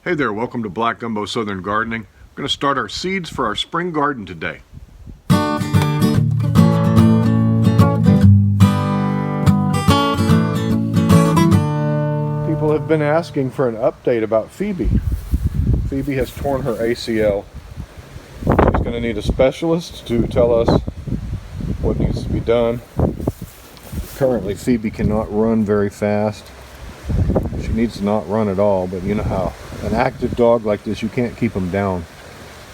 Hey there, welcome to Black Gumbo Southern Gardening. We're going to start our seeds for our spring garden today. People have been asking for an update about Phoebe. Phoebe has torn her ACL. She's going to need a specialist to tell us what needs to be done. Currently, Phoebe cannot run very fast. She needs to not run at all, but you know how an active dog like this, you can't keep them down.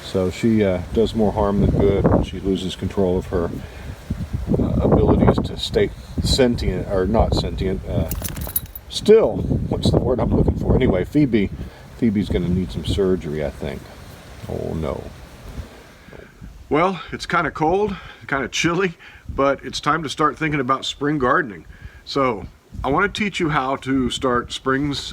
So she does more harm than good when she loses control of her abilities to stay sentient, or not sentient, still. What's the word I'm looking for? Anyway, Phoebe's going to need some surgery, I think. Oh no. Well, it's kind of cold, kind of chilly, but it's time to start thinking about spring gardening. So I want to teach you how to start spring's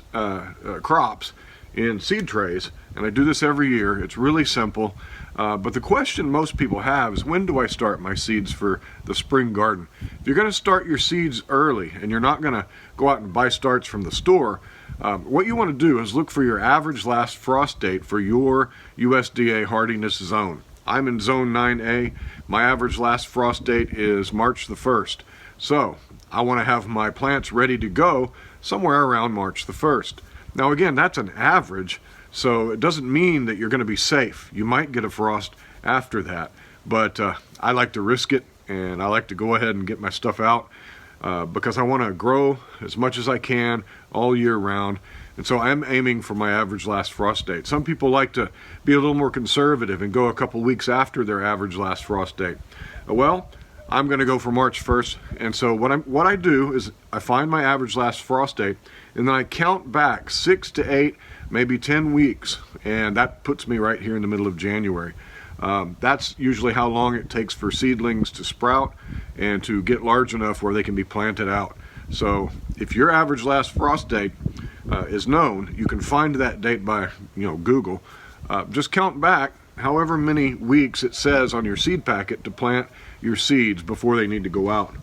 crops in seed trays, and I do this every year. It's really simple, but the question most people have is, when do I start my seeds for the spring garden? If you're going to start your seeds early and you're not going to go out and buy starts from the store, what you want to do is look for your average last frost date for your USDA hardiness zone. I'm in zone 9A. My average last frost date is March the 1st. So I want to have my plants ready to go somewhere around March the 1st. Now again, that's an average, so it doesn't mean that you're going to be safe. You might get a frost after that, but I like to risk it, and I like to go ahead and get my stuff out because I want to grow as much as I can all year round. And so I'm aiming for my average last frost date. Some people like to be a little more conservative and go a couple weeks after their average last frost date. Well, I'm going to go for March 1st, and so what I do is I find my average last frost date, and then I count back 6 to 8, maybe 10 weeks, and that puts me right here in the middle of January. That's usually how long it takes for seedlings to sprout and to get large enough where they can be planted out. So if your average last frost date is known, you can find that date by Google. Just count back however many weeks it says on your seed packet to plant your seeds before they need to go out.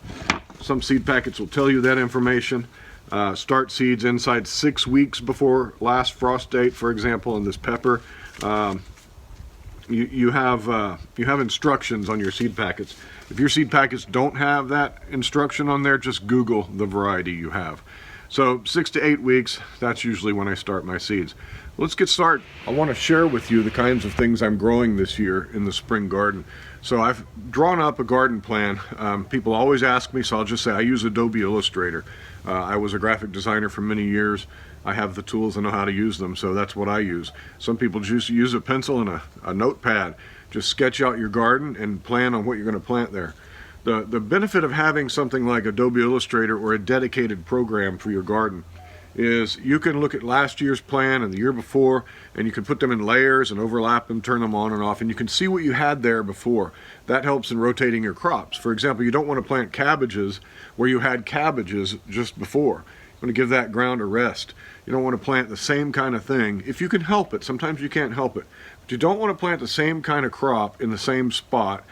Some seed packets will tell you that information. Start seeds inside 6 weeks before last frost date, for example. In this pepper, you have instructions on your seed packets. If your seed packets don't have that instruction on there, just Google the variety you have. So 6 to 8 weeks, that's usually when I start my seeds. Let's get started. I want to share with you the kinds of things I'm growing this year in the spring garden. So I've drawn up a garden plan. People always ask me, so I'll just say I use Adobe Illustrator. I was a graphic designer for many years. I have the tools and know how to use them, so that's what I use. Some people just use a pencil and a notepad. Just sketch out your garden and plan on what you're going to plant there. The benefit of having something like Adobe Illustrator or a dedicated program for your garden is you can look at last year's plan and the year before, and you can put them in layers and overlap them, turn them on and off, and you can see what you had there before. That helps in rotating your crops. For example, you don't want to plant cabbages where you had cabbages just before. You want to give that ground a rest. You don't want to plant the same kind of thing if you can help it. Sometimes you can't help it. But you don't want to plant the same kind of crop in the same spot,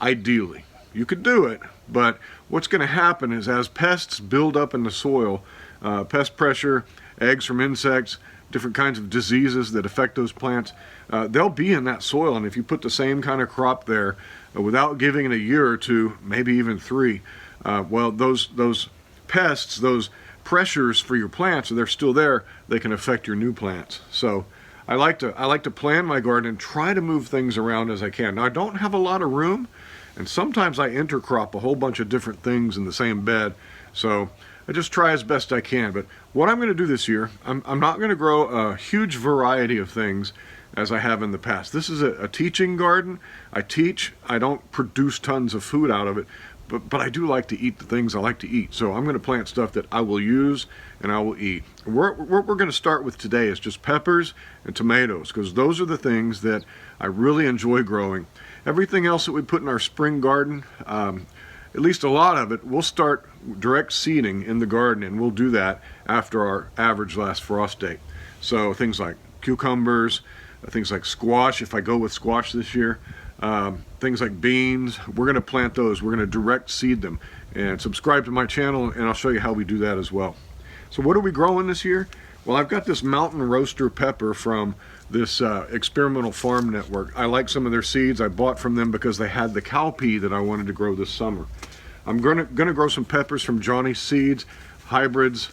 ideally. You could do it, but what's going to happen is as pests build up in the soil, pest pressure, eggs from insects, different kinds of diseases that affect those plants, they'll be in that soil. And if you put the same kind of crop there without giving it a year or two, maybe even 3, well, those pests, those pressures for your plants, if they're still there, they can affect your new plants. So I like to plan my garden and try to move things around as I can. Now I don't have a lot of room, and sometimes I intercrop a whole bunch of different things in the same bed. So I just try as best I can. But what I'm going to do this year, I'm not going to grow a huge variety of things as I have in the past. This is a teaching garden. I teach. I don't produce tons of food out of it, but I do like to eat the things I like to eat. So I'm going to plant stuff that I will use and I will eat. What we're going to start with today is just peppers and tomatoes, because those are the things that I really enjoy growing. Everything else that we put in our spring garden, at least a lot of it, we'll start direct seeding in the garden, and we'll do that after our average last frost date. So things like cucumbers, things like squash, if I go with squash this year, things like beans, we're going to plant those. We're going to direct seed them. And subscribe to my channel, and I'll show you how we do that as well. So what are we growing this year? Well, I've got this mountain roaster pepper from this experimental farm network. I like some of their seeds. I bought from them because they had the cowpea that I wanted to grow this summer. I'm gonna grow some peppers from Johnny's Seeds, hybrids,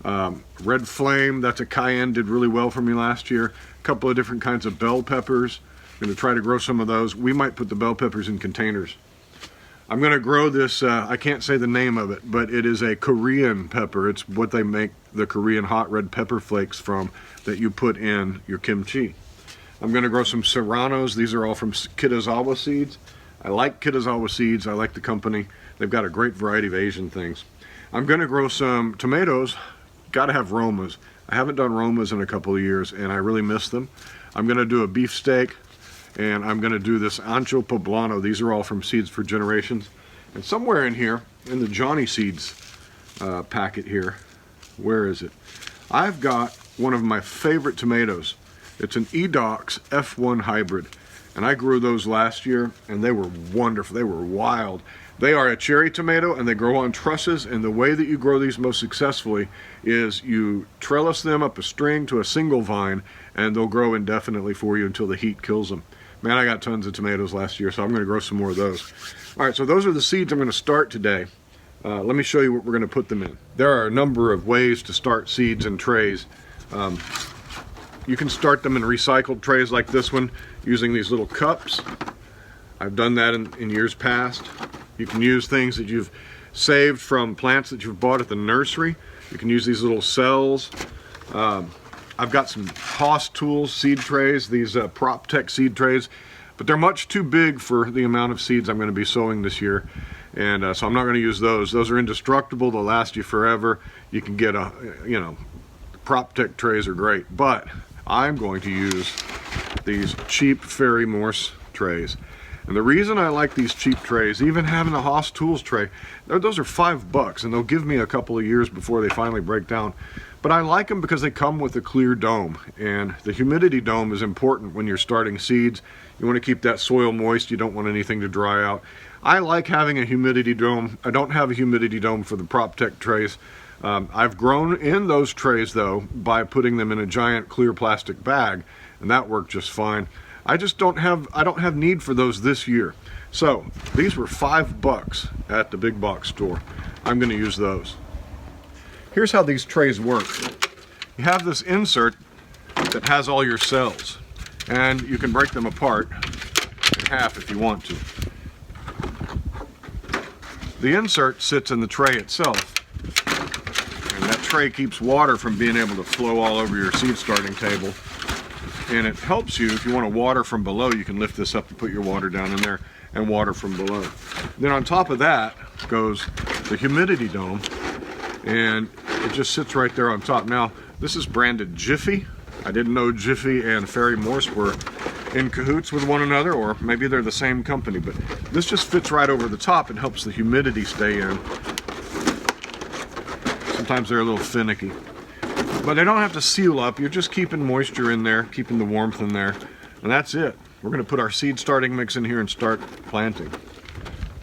Red Flame, that's a cayenne, did really well for me last year. A couple of different kinds of bell peppers. I'm gonna try to grow some of those. We might put the bell peppers in containers. I'm gonna grow this, I can't say the name of it, but it is a Korean pepper. It's what they make the Korean hot red pepper flakes from that you put in your kimchi. I'm gonna grow some serranos. These are all from Kitazawa Seeds. I like Kitazawa Seeds, I like the company. They've got a great variety of Asian things. I'm gonna grow some tomatoes. Gotta have Romas. I haven't done Romas in a couple of years and I really miss them. I'm gonna do a beefsteak and I'm gonna do this ancho poblano. These are all from Seeds for Generations. And somewhere in here, in the Johnny Seeds packet here, where is it? I've got one of my favorite tomatoes. It's an Edox F1 hybrid. And I grew those last year and they were wonderful. They were wild. They are a cherry tomato and they grow on trusses, and the way that you grow these most successfully is you trellis them up a string to a single vine and they'll grow indefinitely for you until the heat kills them. Man, I got tons of tomatoes last year, so I'm going to grow some more of those. All right, so those are the seeds I'm going to start today. Let me show you what we're going to put them in. There are a number of ways to start seeds in trays. You can start them in recycled trays like this one using these little cups. I've done that in years past. You can use things that you've saved from plants that you've bought at the nursery. You can use these little cells. I've got some Haas Tools seed trays, these PropTech seed trays, but they're much too big for the amount of seeds I'm going to be sowing this year. And so I'm not going to use those. Those are indestructible. They'll last you forever. You can get PropTech trays are great, but I'm going to use these cheap Fairy Morse trays. And the reason I like these cheap trays, even having a Haas Tools tray, those are $5 and they'll give me a couple of years before they finally break down. But I like them because they come with a clear dome, and the humidity dome is important when you're starting seeds. You want to keep that soil moist. You don't want anything to dry out. I like having a humidity dome. I don't have a humidity dome for the PropTech trays. I've grown in those trays though by putting them in a giant clear plastic bag, and that worked just fine. I don't have need for those this year. So these were $5 at the big box store. I'm going to use those. Here's how these trays work. You have this insert that has all your cells, and you can break them apart in half if you want to. The insert sits in the tray itself, and that tray keeps water from being able to flow all over your seed starting table. And it helps you, if you want to water from below, you can lift this up and put your water down in there and water from below. Then on top of that goes the humidity dome, and it just sits right there on top. Now, this is branded Jiffy. I didn't know Jiffy and Fairy Morse were in cahoots with one another, or maybe they're the same company, but this just fits right over the top and helps the humidity stay in. Sometimes they're a little finicky. But they don't have to seal up. You're just keeping moisture in there, keeping the warmth in there, and that's it. We're going to put our seed starting mix in here and start planting.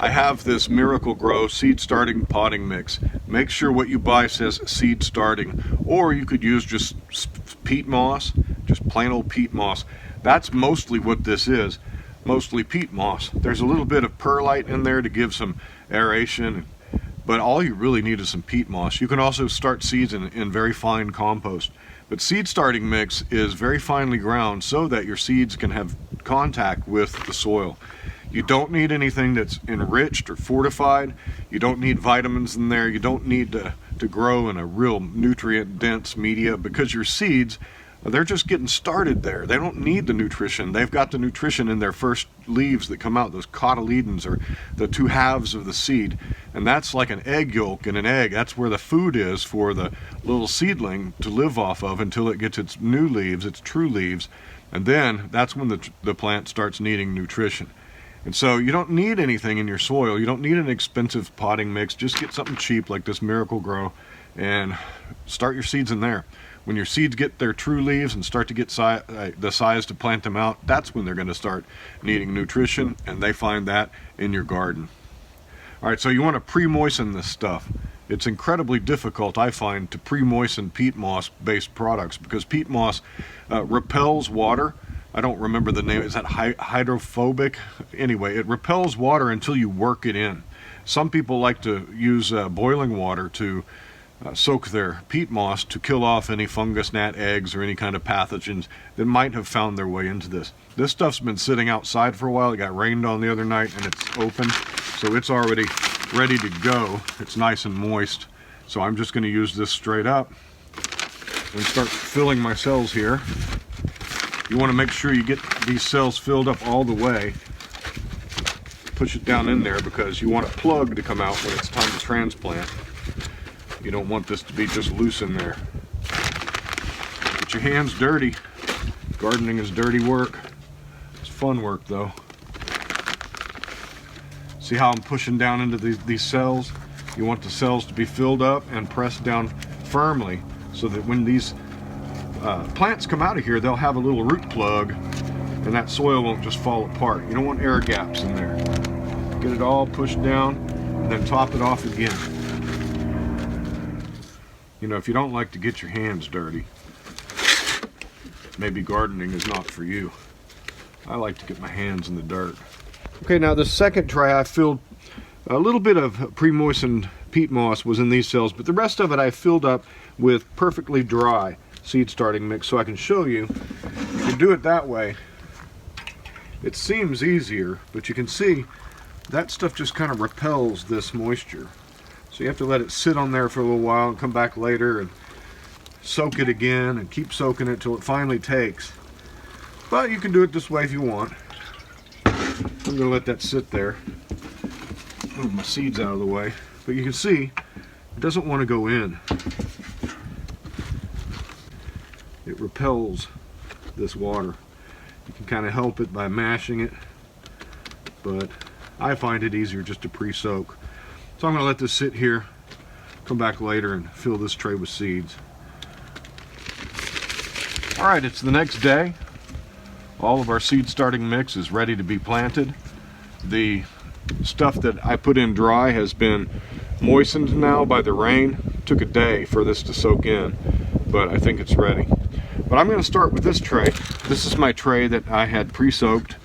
I have this Miracle Grow seed starting potting mix. Make sure what you buy says seed starting, or you could use just peat moss, just plain old peat moss. That's mostly what this is, mostly peat moss. There's a little bit of perlite in there to give some aeration, but all you really need is some peat moss. You can also start seeds in very fine compost. But seed starting mix is very finely ground so that your seeds can have contact with the soil. You don't need anything that's enriched or fortified. You don't need vitamins in there. You don't need to grow in a real nutrient dense media, because your seeds, they're just getting started there. They don't need the nutrition. They've got the nutrition in their first leaves that come out, those cotyledons, or the two halves of the seed. And that's like an egg yolk in an egg. That's where the food is for the little seedling to live off of until it gets its new leaves, its true leaves. And then that's when the plant starts needing nutrition. And so you don't need anything in your soil. You don't need an expensive potting mix. Just get something cheap like this Miracle Grow and start your seeds in there. When your seeds get their true leaves and start to get the size to plant them out, that's when they're going to start needing nutrition, and they find that in your garden. All right, so you want to pre-moisten this stuff. it's incredibly difficult, I find, to pre-moisten peat moss based products, because peat moss repels water. I don't remember the name. Is that hydrophobic? Anyway, it repels water until you work it in. Some people like to use boiling water to soak their peat moss to kill off any fungus, gnat eggs, or any kind of pathogens that might have found their way into this. This stuff's been sitting outside for a while. It got rained on the other night and it's open, so it's already ready to go. It's nice and moist. So I'm just going to use this straight up and start filling my cells here. You want to make sure you get these cells filled up all the way. Push it down in there because you want a plug to come out when it's time to transplant. You don't want this to be just loose in there. Get your hands dirty. Gardening is dirty work. It's fun work though. See how I'm pushing down into these cells? You want the cells to be filled up and pressed down firmly so that when these plants come out of here, they'll have a little root plug and that soil won't just fall apart. You don't want air gaps in there. Get it all pushed down and then top it off again. You know, if you don't like to get your hands dirty, maybe gardening is not for you. I like to get my hands in the dirt. Okay, now the second tray I filled a little bit of pre-moistened peat moss was in these cells, but the rest of it I filled up with perfectly dry seed starting mix so I can show you. If you do it that way, it seems easier, but you can see that stuff just kind of repels this moisture. So you have to let it sit on there for a little while and come back later and soak it again and keep soaking it till it finally takes. But you can do it this way if you want. I'm going to let that sit there. Move my seeds out of the way. But you can see it doesn't want to go in. It repels this water. You can kind of help it by mashing it, but I find it easier just to pre-soak. So I'm going to let this sit here, come back later and fill this tray with seeds. Alright, it's the next day. All of our seed starting mix is ready to be planted. The stuff that I put in dry has been moistened now by the rain. It took a day for this to soak in, but I think it's ready. But I'm going to start with this tray. This is my tray that I had pre-soaked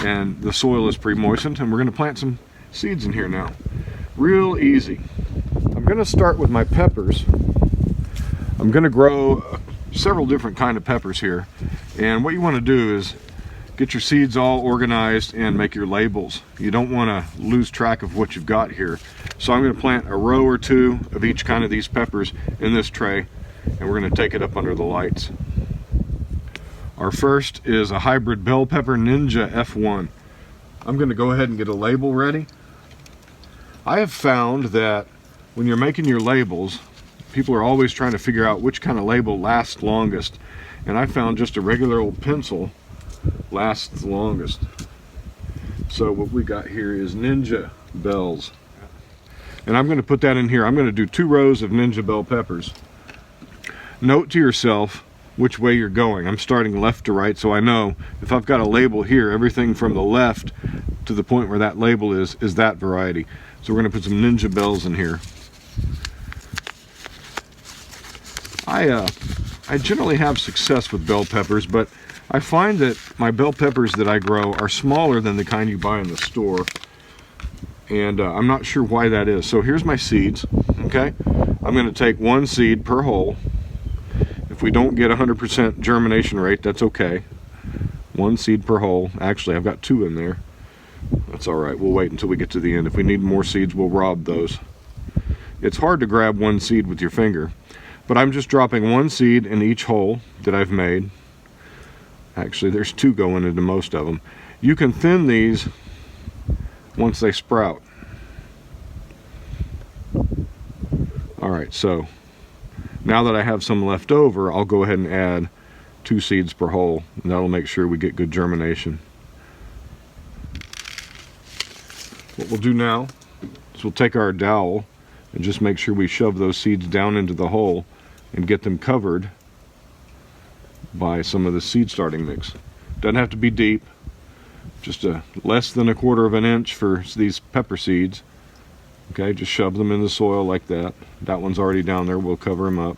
and the soil is pre-moistened, and we're going to plant some seeds in here now. Real easy. I'm going to start with my peppers. I'm going to grow several different kind of peppers here, and what you want to do is get your seeds all organized and make your labels. You don't want to lose track of what you've got here. So I'm going to plant a row or two of each kind of these peppers in this tray, and we're going to take it up under the lights. Our first is a hybrid bell pepper Ninja F1. I'm going to go ahead and get a label ready. I have found that when you're making your labels, people are always trying to figure out which kind of label lasts longest. And I found just a regular old pencil lasts the longest. So what we got here is Ninja Bells. And I'm going to put that in here. I'm going to do 2 rows of Ninja Bell peppers. Note to yourself which way you're going. I'm starting left to right, so I know if I've got a label here, everything from the left to the point where that label is that variety. So we're going to put some Ninja Bells in here. I generally have success with bell peppers, but I find that my bell peppers that I grow are smaller than the kind you buy in the store, and I'm not sure why that is. So here's my seeds. Okay, I'm going to take 1 seed per hole. If we don't get 100% germination rate, that's okay. 1 seed per hole. Actually, I've got 2 in there. That's all right. We'll wait until we get to the end. If we need more seeds, we'll rob those. It's hard to grab 1 seed with your finger, but I'm just dropping 1 seed in each hole that I've made. Actually, there's 2 going into most of them. You can thin these once they sprout. All right, so now that I have some left over, I'll go ahead and add 2 seeds per hole, and that'll make sure we get good germination. What we'll do now is we'll take our dowel and just make sure we shove those seeds down into the hole and get them covered by some of the seed starting mix. Doesn't have to be deep, just less than 1/4 of an inch for these pepper seeds. Okay, just shove them in the soil like that. That one's already down there. We'll cover them up.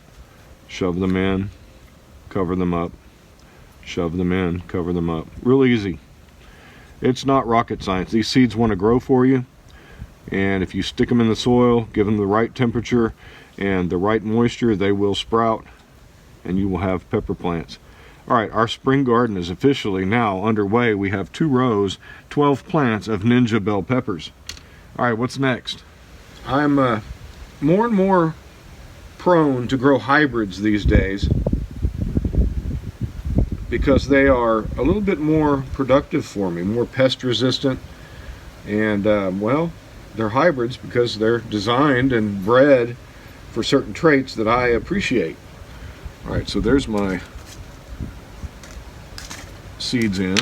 Shove them in, cover them up, shove them in, cover them up. Real easy. It's not rocket science. These seeds want to grow for you, and if you stick them in the soil, give them the right temperature and the right moisture, they will sprout and you will have pepper plants. All right, our spring garden is officially now underway. We have 2 rows, 12 plants of Ninja bell peppers. All right, what's next? I'm more and more prone to grow hybrids these days because they are a little bit more productive for me, more pest resistant, and well, they're hybrids because they're designed and bred for certain traits that I appreciate. All right, so there's my seeds in.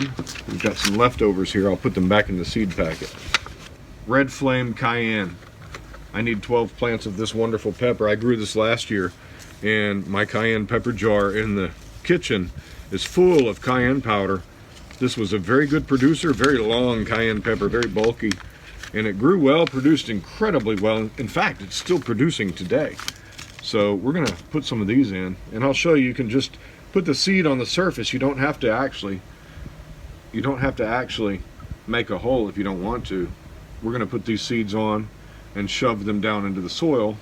We've got some leftovers here. I'll put them back in the seed packet. Red Flame Cayenne. I need 12 plants of this wonderful pepper. I grew this last year, and my cayenne pepper jar in the kitchen is full of cayenne powder. This was a very good producer, very long cayenne pepper, very bulky, and it grew well, produced incredibly well. In fact, it's still producing today. So we're gonna put some of these in, and I'll show you. You can just put the seed on the surface. You don't have to actually make a hole if you don't want to. We're gonna put these seeds on and shove them down into the soil.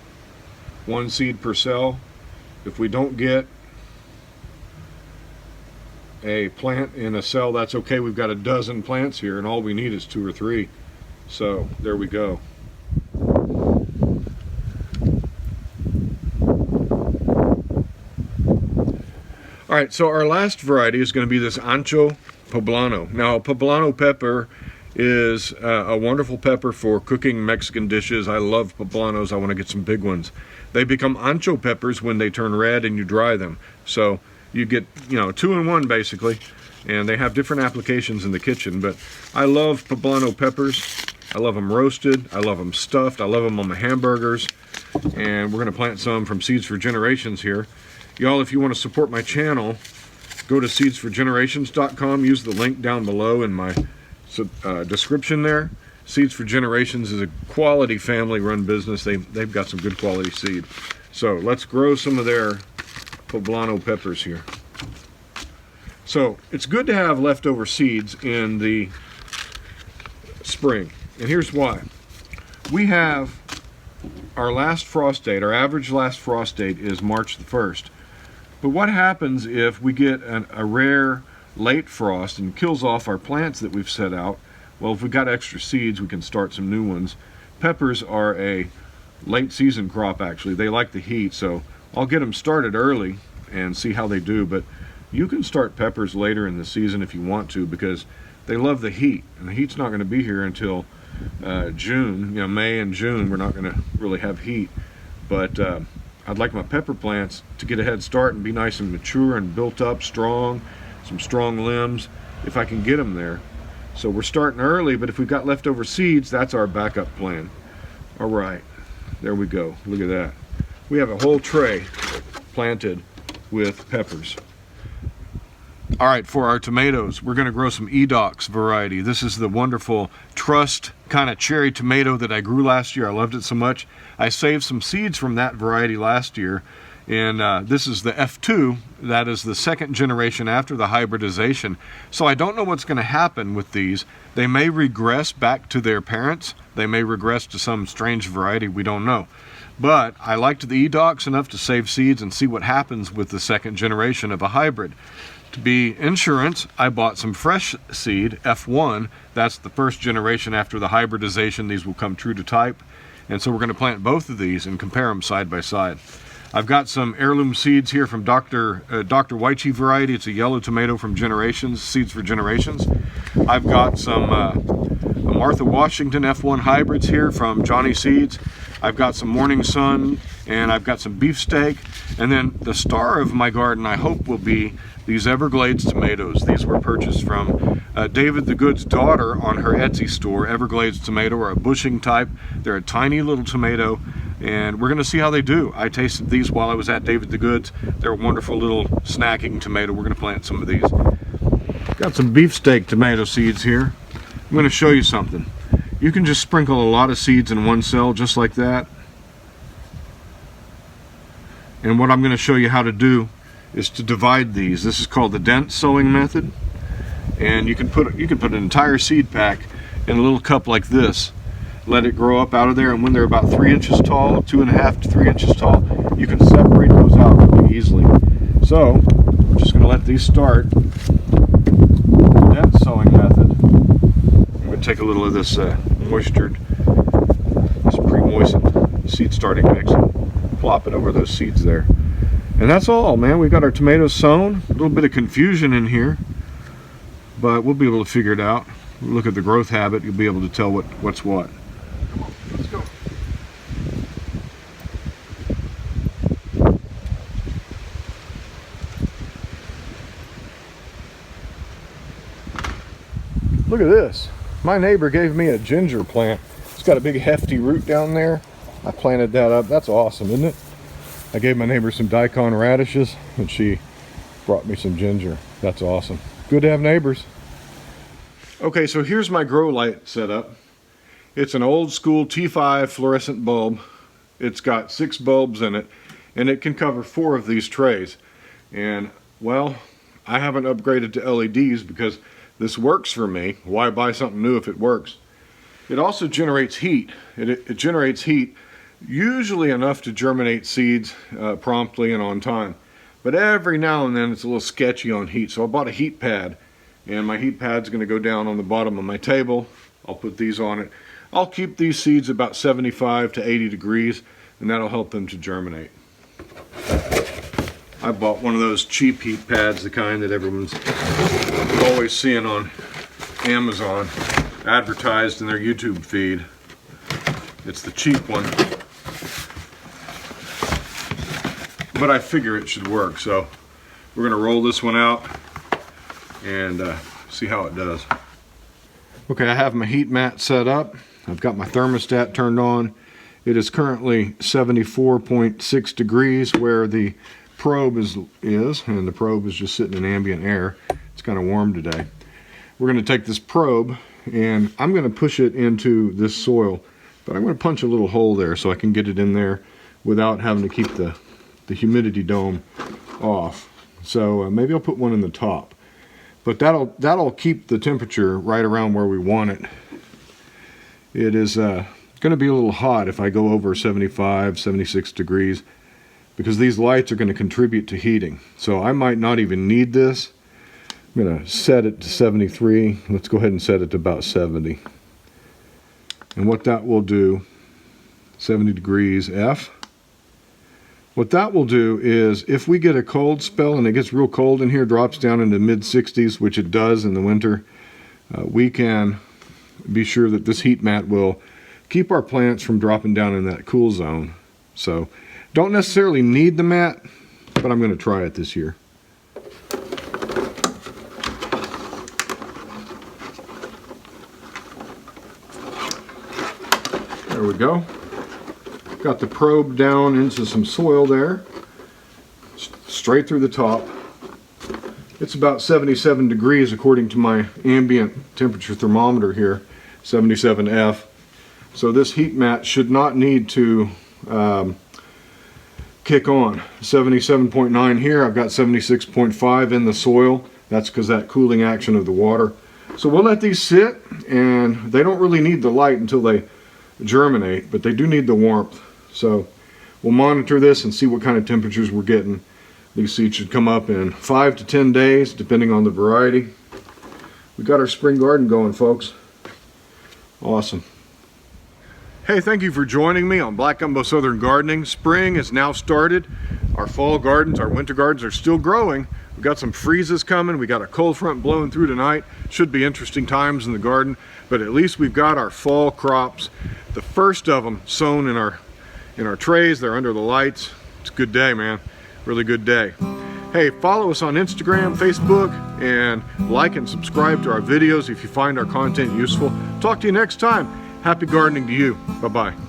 1 seed per cell. If we don't get a plant in a cell, that's okay. We've got a dozen plants here, and all we need is 2 or 3. So there we go. All right, so our last variety is going to be this Ancho Poblano. Now, poblano pepper is a wonderful pepper for cooking Mexican dishes. I love poblanos. I want to get some big ones. They become ancho peppers when they turn red and you dry them. So you get, 2 in 1 basically, and they have different applications in the kitchen. But I love poblano peppers. I love them roasted. I love them stuffed. I love them on my hamburgers. And we're going to plant some from Seeds for Generations here. Y'all, if you want to support my channel, go to seedsforgenerations.com. Use the link down below in my description there. Seeds for Generations is a quality family-run business. They've got some good quality seed. So let's grow some of their poblano peppers here. So it's good to have leftover seeds in the spring, and here's why. We have our last frost date. Our average last frost date is March the 1st. But what happens if we get a rare late frost and kills off our plants that we've set out? Well, if we've got extra seeds, we can start some new ones. Peppers are a late season crop, actually. They like the heat, so I'll get them started early and see how they do. But you can start peppers later in the season if you want to, because they love the heat, and the heat's not going to be here until June. May and June we're not going to really have heat. But I'd like my pepper plants to get a head start and be nice and mature and built up, strong, some strong limbs, if I can get them there. So we're starting early, but if we've got leftover seeds, that's our backup plan. All right, there we go. Look at that. We have a whole tray planted with peppers. All right, for our tomatoes, we're going to grow some Edox variety. This is the wonderful Trust kind of cherry tomato that I grew last year. I loved it so much. I saved some seeds from that variety last year, and this is the F2. That is the 2nd generation after the hybridization. So I don't know what's going to happen with these. They may regress back to their parents. They may regress to some strange variety. We don't know. But I liked the Edox enough to save seeds and see what happens with the 2nd generation of a hybrid. To be insurance, I bought some fresh seed, F1. That's the 1st generation after the hybridization. These will come true to type. And so we're going to plant both of these and compare them side by side. I've got some heirloom seeds here from Dr. Wychie variety. It's a yellow tomato from Generations, Seeds for Generations. I've got some Martha Washington F1 hybrids here from Johnny Seeds. I've got some Morning Sun, and I've got some beefsteak. And then the star of my garden, I hope, will be these Everglades tomatoes. These were purchased from David the Good's daughter on her Etsy store. Everglades tomato are a bushing type. They're a tiny little tomato, and we're going to see how they do. I tasted these while I was at David the Good's. They're a wonderful little snacking tomato. We're going to plant some of these. Got some beefsteak tomato seeds here. I'm going to show you something. You can just sprinkle a lot of seeds in one cell just like that. And what I'm going to show you how to do is to divide these. This is called the dense sowing method. And you can put an entire seed pack in a little cup like this. Let it grow up out of there, and when they're about 3 inches tall, 2.5 to 3 inches tall, you can separate those out really easily. So I'm just going to let these start. The dense sowing method. I'm going to take a little of this moistured, this pre-moistened seed starting mix and plop it over those seeds there. And that's all, man. We've got our tomatoes sown. A little bit of confusion in here, but we'll be able to figure it out. Look at the growth habit, you'll be able to tell what's what. Come on, let's go. Look at this. My neighbor gave me a ginger plant. It's got a big hefty root down there. I planted that up. That's awesome, isn't it? I gave my neighbor some daikon radishes, and she brought me some ginger. That's awesome. Good to have neighbors. Okay, so here's my grow light setup. It's an old school T5 fluorescent bulb. It's got 6 bulbs in it, and it can cover 4 of these trays. And, well, I haven't upgraded to LEDs because this works for me. Why buy something new if it works? It also generates heat. It generates heat, usually enough to germinate seeds promptly and on time. But every now and then it's a little sketchy on heat. So I bought a heat pad, and my heat pad's going to go down on the bottom of my table. I'll put these on it. I'll keep these seeds about 75 to 80 degrees, and that'll help them to germinate. I bought one of those cheap heat pads, the kind that everyone's always seeing on Amazon, advertised in their YouTube feed. It's the cheap one, but I figure it should work, so we're going to roll this one out and see how it does. Okay, I have my heat mat set up. I've got my thermostat turned on. It is currently 74.6 degrees where the probe is, and the probe is just sitting in ambient air. It's kind of warm today. We're going to take this probe, and I'm going to push it into this soil, but I'm going to punch a little hole there so I can get it in there without having to keep the humidity dome off. So maybe I'll put one in the top, but that'll keep the temperature right around where we want it. It is going to be a little hot if I go over 75, 76 degrees, because these lights are going to contribute to heating. So I might not even need this. I'm going to set it to 73. Let's go ahead and set it to about 70. And what that will do, 70 degrees F. What that will do is, if we get a cold spell and it gets real cold in here, drops down into mid 60s, which it does in the winter, we can be sure that this heat mat will keep our plants from dropping down in that cool zone. So don't necessarily need the mat, but I'm going to try it this year. There we go. Got the probe down into some soil there, straight through the top. It's about 77 degrees according to my ambient temperature thermometer here, 77 F. So this heat mat should not need to kick on. 77.9 here, I've got 76.5 in the soil. That's because that cooling action of the water. So we'll let these sit, and they don't really need the light until they germinate, but they do need the warmth. So we'll monitor this and see what kind of temperatures we're getting. These seeds should come up in 5 to 10 days, depending on the variety. We got our spring garden going, folks. Awesome. Hey, thank you for joining me on Black Gumbo Southern Gardening. Spring has now started. Our fall gardens, our winter gardens are still growing. We've got some freezes coming. We got a cold front blowing through tonight. Should be interesting times in the garden, but at least we've got our fall crops. The first of them sown in our trays. They're under the lights. It's a good day, man. Really good day. Hey, follow us on Instagram, Facebook, and like and subscribe to our videos if you find our content useful. Talk to you next time. Happy gardening to you. Bye-bye.